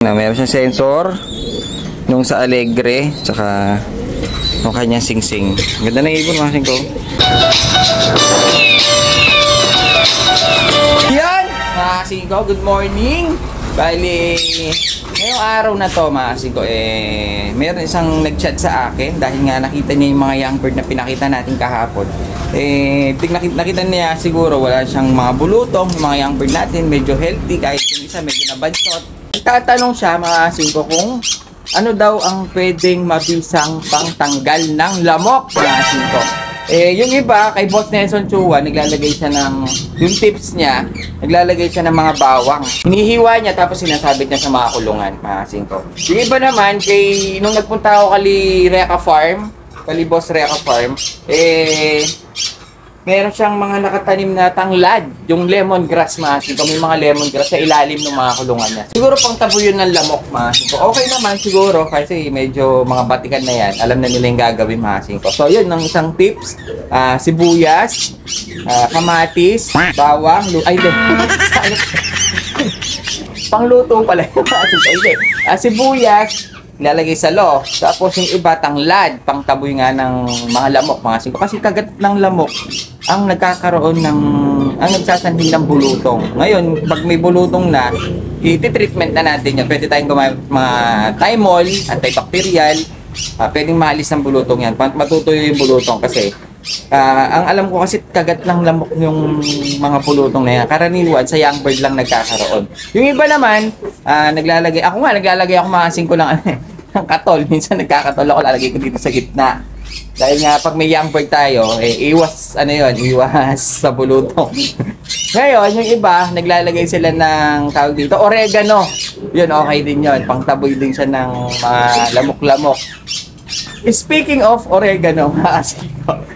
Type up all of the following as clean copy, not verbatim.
Na meron siyang sensor nung sa Alegre, tsaka yung kanyang sing-sing. Ganda na ibon, mga singko. Yan! Mga singko, good morning! Bali, ngayong araw na to, mga singko, meron isang nag-chat sa akin dahil nga nakita niya yung mga young bird na pinakita natin kahapon. Nakita niya siguro wala siyang mga bulutong, yung mga young bird natin, medyo healthy, kahit yung isa medyo nabansot. Tatanong siya, mga singko, kung ano daw ang pwedeng mabisang pangtanggal ng lamok, mga singko. Yung iba, kay Boss Nelson Chua, naglalagay siya ng, yung tips niya, naglalagay siya ng mga bawang. Hinihiwa niya, tapos sinasabit niya sa mga kulungan, mga singko. Yung iba naman, nung nagpunta ako kali Reka Farm, kali Boss Reka Farm, meron siyang mga nakatanim na tanglad, yung lemongrass, mga singko. May mga lemongrass sa ilalim ng mga kulungan niya. Siguro pang tabo yun ng lamok, mga singko. Okay naman siguro kasi medyo mga batikan na yan. Alam na nila yung gagawin, mga singko. So yun, ng isang tips, sibuyas, kamatis, bawang, pangluto pala yung mga singko. Sibuyas, ilalagay sa lo. Tapos yung iba tanglad, pang taboy nga ng mga lamok, mga singko. Kasi kagat ng lamok ang nagkakaroon ng, ang nagsasanhin ng bulutong. Ngayon, pag may bulutong na, i-treatment na natin yan. Pwede tayong gumamit mga Thymol, antibacterial, pwedeng maalis ng bulutong yan. Matutuyo yung bulutong kasi ang alam ko kasi kagat ng lamok yung mga bulutong na yan. Karaniwan sa young bird lang nagkakaroon. Yung iba naman, naglalagay ako mga singko lang ng katol. Minsan nagkakatol ako, lalagay ko dito sa gitna. Dahil nga pag may young bird tayo, iwas sa bulutong. Ngayon, yung iba, naglalagay sila ng tawag dito, oregano. Yun, okay din yun. Pangtaboy din siya ng mga lamok-lamok. Speaking of oregano,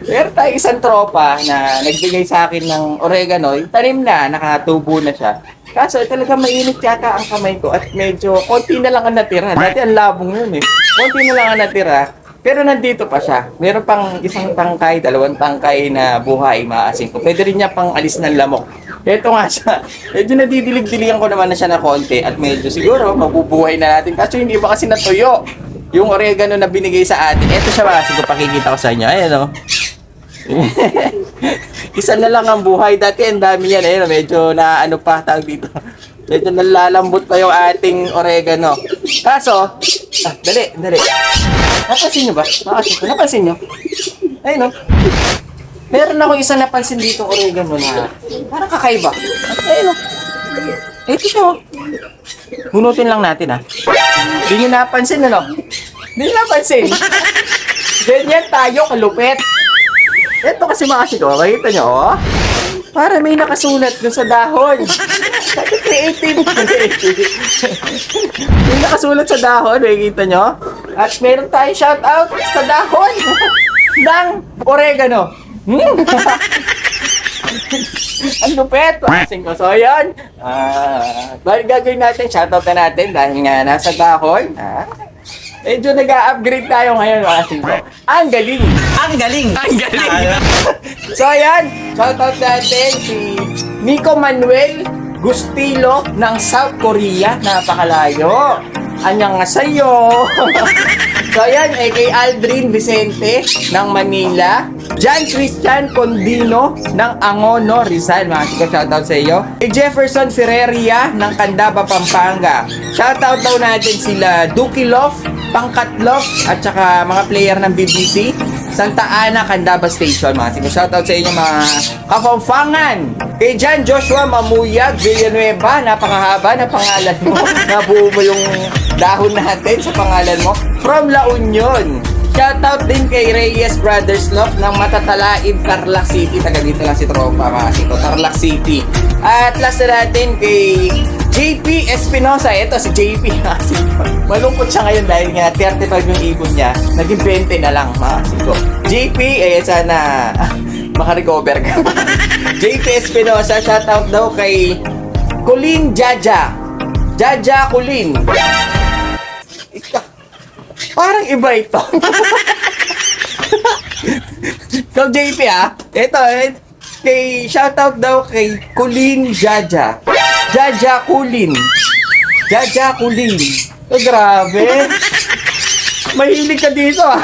meron tayo isang tropa na nagbigay sa akin ng oregano. Yung tanim na, nakatubo na siya. Kaso talaga mainit yata ang kamay ko at medyo konti na lang ang natira. Dati ang labong yun eh. Konti na lang ang natira. Pero nandito pa siya. Meron pang isang tangkay, 2 tangkay na buhay, maaasing ko. Pwede rin niya pang alis ng lamok. Ito nga siya. Medyo nadidilig-diligan ko naman na siya na konti at medyo siguro mabubuhay na natin. Kaso hindi ba kasi natuyo yung oregano na binigay sa atin. Ito siya, maaasing ko, pakikita ko sa inyo. Ayan o. Isa na lang ang buhay. Dati ang dami yan. Ayan o, medyo na ano pa tawag dito. Medyo nalalambot pa yung ating oregano. Kaso, dali. Napansin nyo ba? Napansin nyo? Ayun o. Meron ako isang napansin dito oregano na parang kakaiba. Ayun o. Ito siya o. Bunutin lang natin ha. Hindi nyo napansin ano? Hindi nyo napansin. Ganyan tayo kalupit. Ito kasi mga siko. Makita nyo o. Para may nakasulat dun sa dahon. Creative. May nakasulat sa dahon, makikita nyo? At meron tayong shoutout sa dahon ng oregano. Ang lupet. So, yun. Bali gagawin natin, shoutout na natin dahil nga nasa dahon. Medyo nag-upgrade tayo ngayon, mga singko. Ang galing! So, ayan. Shoutout natin si Nico Manuel Gustilo ng South Korea. Napakalayo. Annyeonghaseyo. So, ayan. Kay Aldrin Vicente ng Manila. John Christian Condino ng Angono, Rizal. Mga singko, shoutout sa iyo. Kay Jefferson Ferreria ng Candaba, Pampanga. Shoutout daw natin sila Duki Love, Pangkatlov, at saka mga player ng BBC. Santa Ana, Candaba Station, mga singko. Shoutout sa inyo mga kapampangan. Kay John Joshua Mamuyag Villanueva, napakahaba na pangalan mo. Nabuo mo yung dahon natin sa pangalan mo. From La Union. Shoutout din kay Reyes Brothers Love ng Matatalaib, Tarlac City. Taga dito lang si tropa, mga singko. Tarlac City. At last na natin kay JP Espinosa. Ito si JP. Malungkot siya ngayon dahil nga 35 yung ibon niya. Naging 20 na lang, mga singko. JP, sana makarecover ka. JP Espinosa, shoutout daw kay Colleen Jaja. Jaja Colleen. Parang iba ito. So, JP ito, kay shoutout daw kay Colleen Jaja. Jaja Colleen. Jajakulin. Oh, grabe. Mahilig ka dito ah.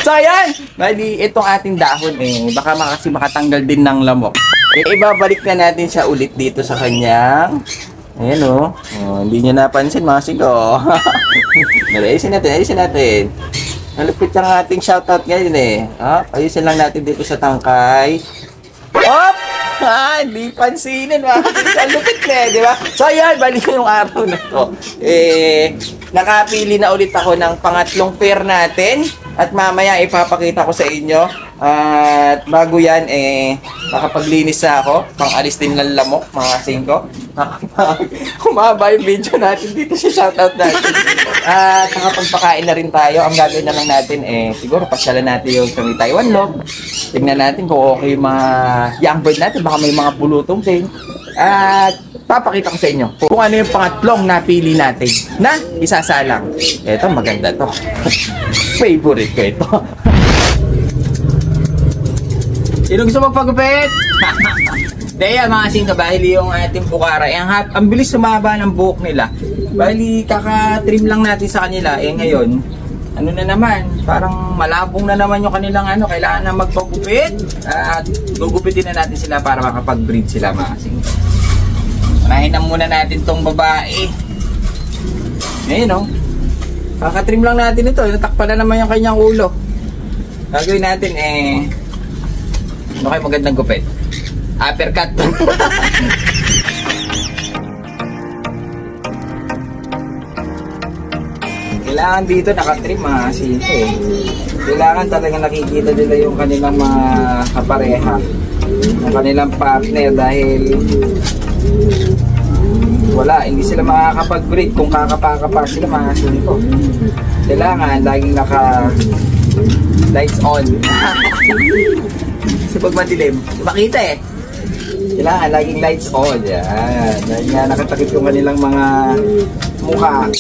So ayan, bali itong ating dahon baka kasi makatanggal din ng lamok. Ibabalik na natin siya ulit dito sa kanyang. Ayan oh, hindi niya napansin mga sigo. Ayusin natin. Malupit ang ating shoutout ngayon ayusin lang natin dito sa tangkay. Hop! Hindi pansinin mga sigo. Ang lupit di ba? So ayan, bali yung araw na to. Nakapili na ulit ako ng pangatlong pair natin. At mamaya ipapakita ko sa inyo. At bago yan, nakapaglinis na ako. Pang-alis din ng lamok, mga singko. Humaba yung video natin dito sa shoutout natin. At nakapagpakain na rin tayo. Ang gagawin na lang natin, siguro pasyalan natin yung kami Taiwan Log. Tignan natin kung okay yung mga young bird natin. Baka may mga pulutong din. At papakita ko sa inyo kung ano yung pangatlong napili natin na isasalang. Ito, maganda to. Favorite ko ito. Sino gusto magpagupit? Daya mga singka, bahili yung ating pukara. Ang bilis sumaba ng buhok nila. Bahili kaka-trim lang natin sa kanila. Ngayon, ano na naman, parang malabong na naman yung kanilang kailangan na magpagupit. At gugupitin na natin sila para makapag-breed sila mga singka. Unahin na muna natin tong babae. Ngayon kakatrim lang natin ito. Natakpan na naman yung kanyang ulo. Gagawin natin ano kayo magandang gupit? Uppercut. Kailangan dito nakatrim mga sito Kailangan talaga nakikita nila yung kanilang mga kapareha, yung kanilang partner dahil hindi sila makakapag-breed kung kakapa sila mga sito. Kailangan laging naka lights on. Kasi pag madilim, makita Kailangan laging lights on. Yan. Dahil nga nakatakip yung kanilang mga mukha.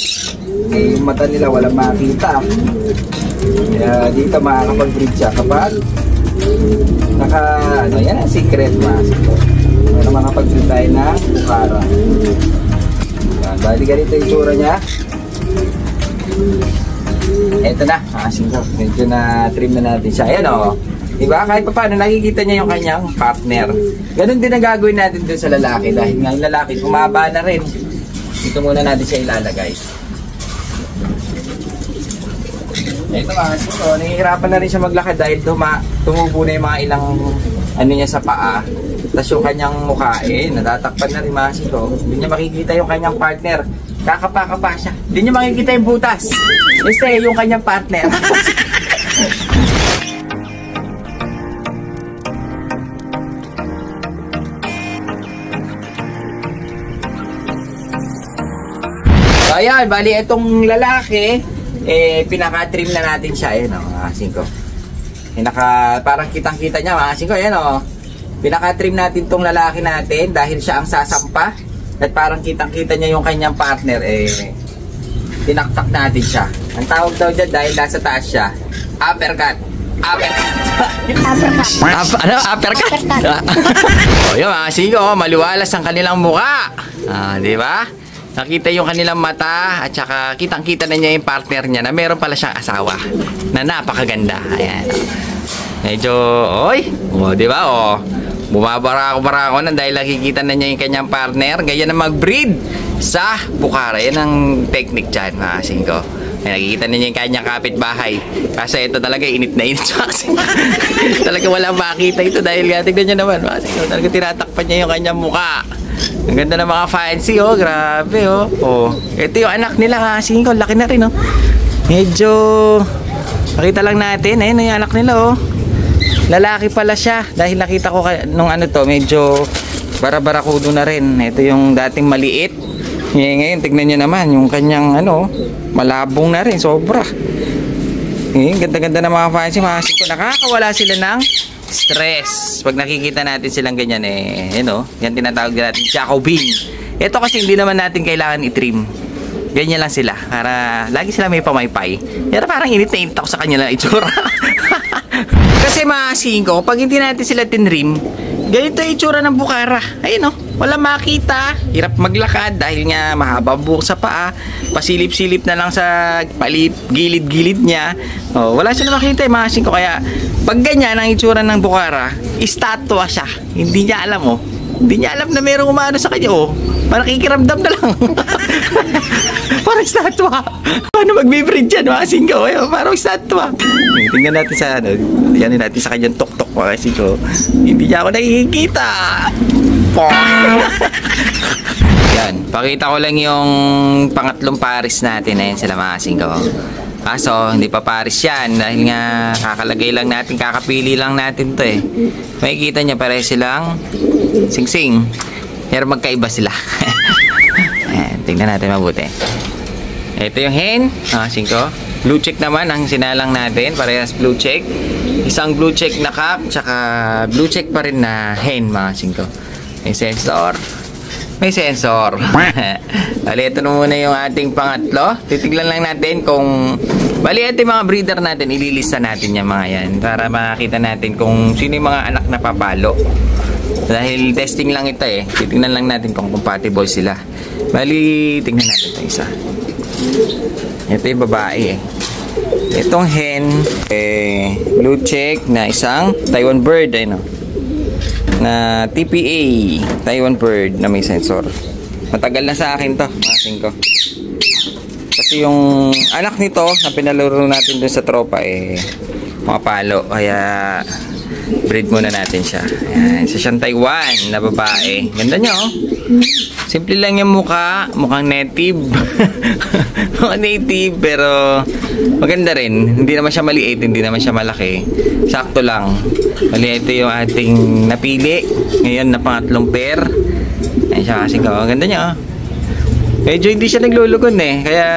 Yung mata nila walang makita. Kaya dito makakapag-breed siya kapag yan ang secret mga sito. Para makapag-breed tayo na bukara. Bali ganito yung tsura niya. Eto na, medyo na trim na natin siya. Ayan diba? Kahit pa paano nakikita niya yung kanyang partner. Ganun din ang gagawin natin dun sa lalaki. Dahil nga yung lalaki kumaba na rin. Dito muna natin siya ilalagay. Ito nahihirapan na rin siya maglakad dahil tumubo na yung mga ilang niya sa paa. Tapos yung kanyang mukha natatakpan na rin mga sito. Hindi niya makikita yung kanyang partner. Kakapa siya. Hindi niya makikita yung butas. Basta yung kanyang partner. So ayan, bali itong lalaki pinaka-trim na natin siya mga singko. Parang kitang-kita niya mga singko. Pinaka-trim natin tong lalaki natin dahil siya ang sasampa. At parang kitang-kita niya yung kanyang partner tinaktak natin siya. Ang tawag daw dyan dahil nasa taas siya, uppercut. Uppercut? Yun mga singko, maliwalas ang kanilang mukha. Di ba? Nakita yung kanilang mata at saka kitang-kita na niya yung partner niya na meron pala siyang asawa na napakaganda. Ayan. Medyo, di ba? Bumabara-bara ako na dahil nakikita na niya yung kanyang partner. Ganyan na mag-breed sa bukara. Yan ang technique dyan, mga singko. Nakikita na niya yung kanyang kapitbahay. Kasi ito talaga init na init. Talaga wala makita ito dahil tignan niyo naman, mga singko. Talaga tinatakpan niya yung kanyang mukha. Ang ganda ng mga fancy, grabe, Ito yung anak nila, mga singko. Laki na rin, Medyo, nakita lang natin, ayun yung anak nila, Lalaki pala siya dahil nakita ko nung medyo bara-barakudo na rin. Ito yung dating maliit. Ngayon tignan niyo naman yung kanyang malabong na rin, sobra. Ganda-ganda ng mga fancy, mga singko. Nakakawala sila ng stress pag nakikita natin silang ganyan yan tinatawag natin Jacobin. Ito kasi hindi naman natin kailangan i-trim. Ganyan lang sila para lagi sila may pamaypay. Pero parang init na init ako sa kanya na itsura. Kasi mga singko, pag hindi natin sila tinrim, ganito yung itsura ng bukara. Ayun wala makita, hirap maglakad dahil nga mahaba buhok sa paa, pasilip-silip na lang sa gilid-gilid niya. Oh, wala siya na makita mga singko. Kaya pag ganyan ang itsura ng Bukhara, estatwa siya. Hindi niya alam oh. Hindi niya alam na mayroong umano sa kanya oh. Parang kikiramdam na lang. Parang estatwa. Paano mag-vibrate dyan mga singko? Parang estatwa. Tingnan natin sa ano. Tingnan natin sa kanyang tok-tok mga singko. Hindi niya ako nakikita. Yan, pakita ko lang yung pangatlong pares natin. Ayan sila mga singko. Kaso hindi pa pares yan dahil nga kakalagay lang natin, kakapili lang natin to eh. Makikita niya pare silang sing-sing, pero magkaiba sila. Ayan, tingnan natin mabuti. Ito yung hen mga singko. Blue check naman ang sinalang natin, parehas blue check. Isang blue check na cock, tsaka blue check pa rin na hen mga singko. May sensor. May sensor. Bali, ito na muna yung ating pangatlo. Titignan lang natin kung... Bali, ito yung mga breeder natin. Ililista natin yung mga yan. Para makita natin kung sino yung mga anak na papalo. Dahil testing lang ito eh. Titignan lang natin kung compatible sila. Bali, tingnan natin ito isa. Ito yung babae eh. Itong hen, blue check na isang Taiwan bird. Ayun o. Na TPA Taiwan bird na may sensor. Matagal na sa akin to, asin ko. Kasi yung anak nito na pinalaro natin dun sa tropa mga palo, kaya breed muna natin siya. Ayan, isa siyang Taiwan na babae. Ganda niya oh. Simple lang yung mukha, mukhang native. Mukhang native pero maganda rin. Hindi naman siya maliit, hindi naman siya malaki. Sakto lang. Bali, ito yung ating napili ngayon na pangatlong pair. Ayan siya kasi ko. Ganda niya oh. Medyo hindi siya naglulugon eh. Kaya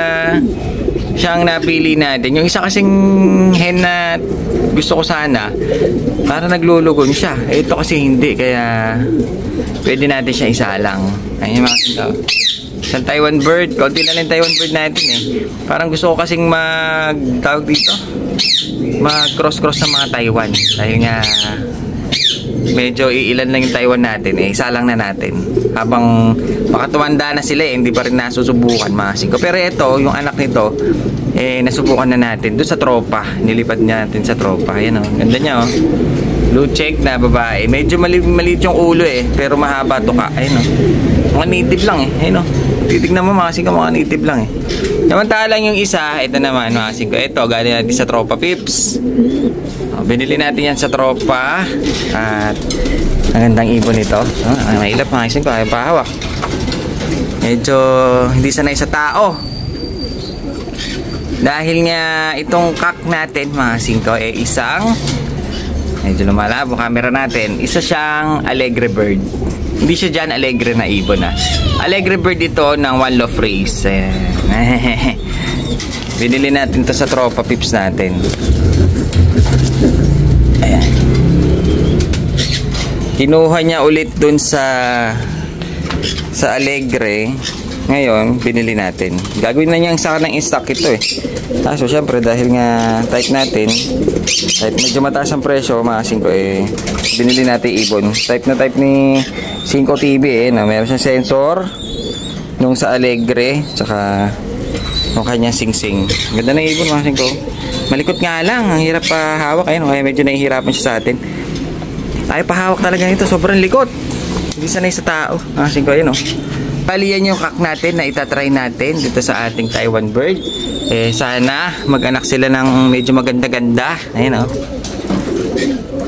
siya ang napili natin. Yung isa kasing hen na gusto ko sana, para naglulugon siya. Ito kasi hindi. Kaya pwede natin siya isa lang. Ayan mga sinto. Isang Taiwan bird. Konti na lang Taiwan bird natin eh. Parang gusto ko kasing tawag dito, mag-cross-cross sa mga Taiwan. Dahil nga medyo iilan lang yung Taiwan natin eh. Isa lang na natin. Habang baka tumanda na sila eh, hindi pa rin nasusubukan mga singko. Pero ito, yung anak nito nasubukan na natin doon sa tropa. Nilipat natin sa tropa. Ayan o, ganda niya o. Blue check na babae. Medyo maliit yung ulo eh, pero mahaba to ka. Ayan o, mga native lang eh. Ayan o, titignan mo mga singko, mga native lang eh. Samantalang yung isa, ito naman mga singko. Ito, galing natin sa tropa pips. Binili natin yan sa tropa. At ang gandang ibon nito. Mahilap mga singko, ayaw pahawak. Medyo hindi sanay sa tao. Dahil nga itong cock natin mga singko isang, medyo lumalabo camera natin, isa siyang Alegre bird. Hindi siya dyan Alegre na ibon na. Alegre bird ito ng One Love Race. Binili natin to sa tropa pips natin. Ayan. Kinuha niya ulit dun sa Alegre. Ngayon, binili natin. Gagawin na niya sa ng in-stock ito eh. Kaso syempre dahil nga type natin, kahit medyo mataas ang presyo, mga 5 binili natin ibon. Type na type ni 5 TV na meron siyang sensor nung sa Alegre, tsaka yung kanyang sing-sing. Ganda na ibon mga 5. Malikot nga lang, ang hirap pa hawak. Ayun, kaya medyo nahihirapan siya sa atin. Ay pahawak talaga nito, sobrang likot. Hindi sanay sa tao. Mga 5, ayun o. Bali yan yung cock natin na itatry natin dito sa ating Taiwan bird. Sana mag-anak sila ng medyo maganda-ganda. Ayun o.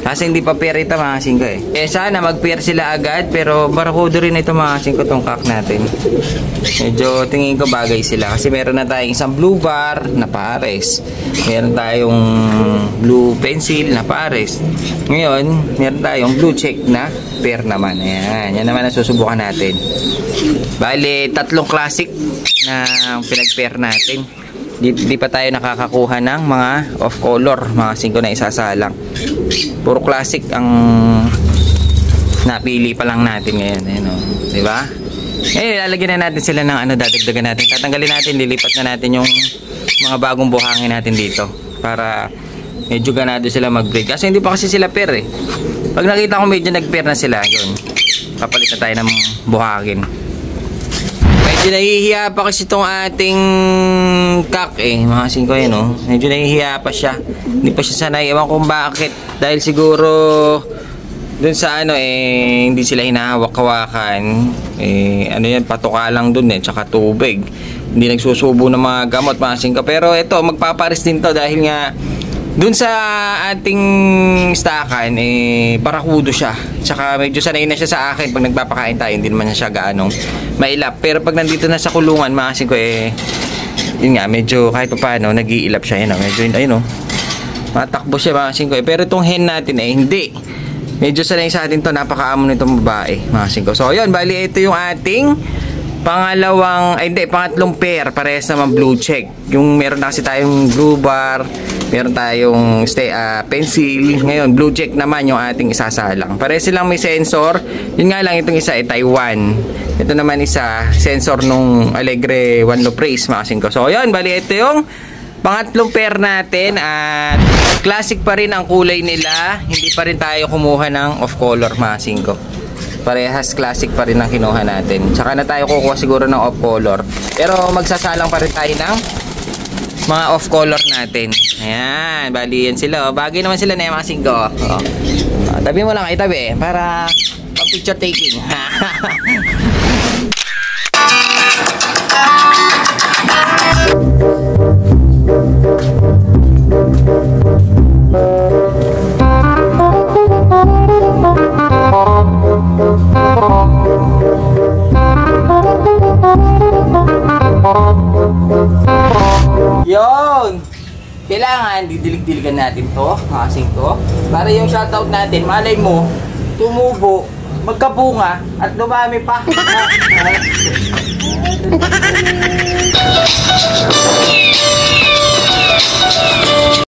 Kasi hindi pa pair ito mga 5 sana mag-pair sila agad. Pero barakudo rin ito mga 5 tong cock natin. Medyo tingin ko bagay sila. Kasi meron na tayong isang blue bar na pares. Meron tayong blue pencil na pares. Ngayon, meron tayong blue check na pair naman. Ayan, yan naman ang susubukan natin. Bale, 3 classic na pinag-pair natin. Di pa tayo nakakakuha ng mga off color, mga 5 na isasalang. Puro classic ang napili pa lang natin ngayon. Ayan o, diba? Lalagyan na natin sila ng dadagdagan natin. Tatanggalin natin, lilipat na natin yung mga bagong buhangin natin dito. Para medyo ganado sila mag-breed. Kasi hindi pa kasi sila pair eh. Pag nakita ko medyo nag-pair na sila, yun. Kapalit na tayo ng buhangin. Medyo nahihiya pa kasi itong ating kak mga singko yun, oh. Medyo nahihiya pa siya. Hindi pa siya sanay. Ewan kung bakit. Dahil siguro dun sa hindi sila hinahawak-hawakan. Ano yan, patuka lang dun tsaka tubig. Hindi nagsusubo ng mga gamot, mga singko. Pero ito, magpaparis din to dahil nga dun sa ating stakan, barakudo siya. Tsaka medyo sanay na siya sa akin. Pag nagpapakain tayo, hindi naman siya gaanong mailap. Pero pag nandito na sa kulungan, mga singko, yun nga, medyo kahit pa paano, nag-iilap siya. Medyo, ayun, matakbo siya, mga singko. Pero itong hen natin, hindi. Medyo sanay sa atin to, napakaamon nitong babae, mga singko. So, yun, bali, ito yung ating pangatlong pair, parehas naman blue check. Yung meron na kasi tayong blue bar, meron tayong pencil. Ngayon, blue check naman yung ating isasalang. Parehas silang may sensor. Yun nga lang, itong isa ay Taiwan. Ito naman isa, sensor nung Alegre One Loop Race, mga singko. So, yun, bali, ito yung pangatlong pair natin at classic pa rin ang kulay nila. Hindi pa rin tayo kumuha ng off color, mga singko. Parehas classic pa rin ang kinuha natin. Tsaka na tayo kukuha siguro ng off color. Pero magsasalang pa rin tayo ng mga off color natin. Ayan, bali yan sila. Bagay naman sila na yung mga singko. Tabi mo lang, itabi para picture taking. Yun! Kailangan didilig-diligan natin to, mga singko. Para yung shoutout natin, malay mo, tumubo, magkabunga, at dumami pa.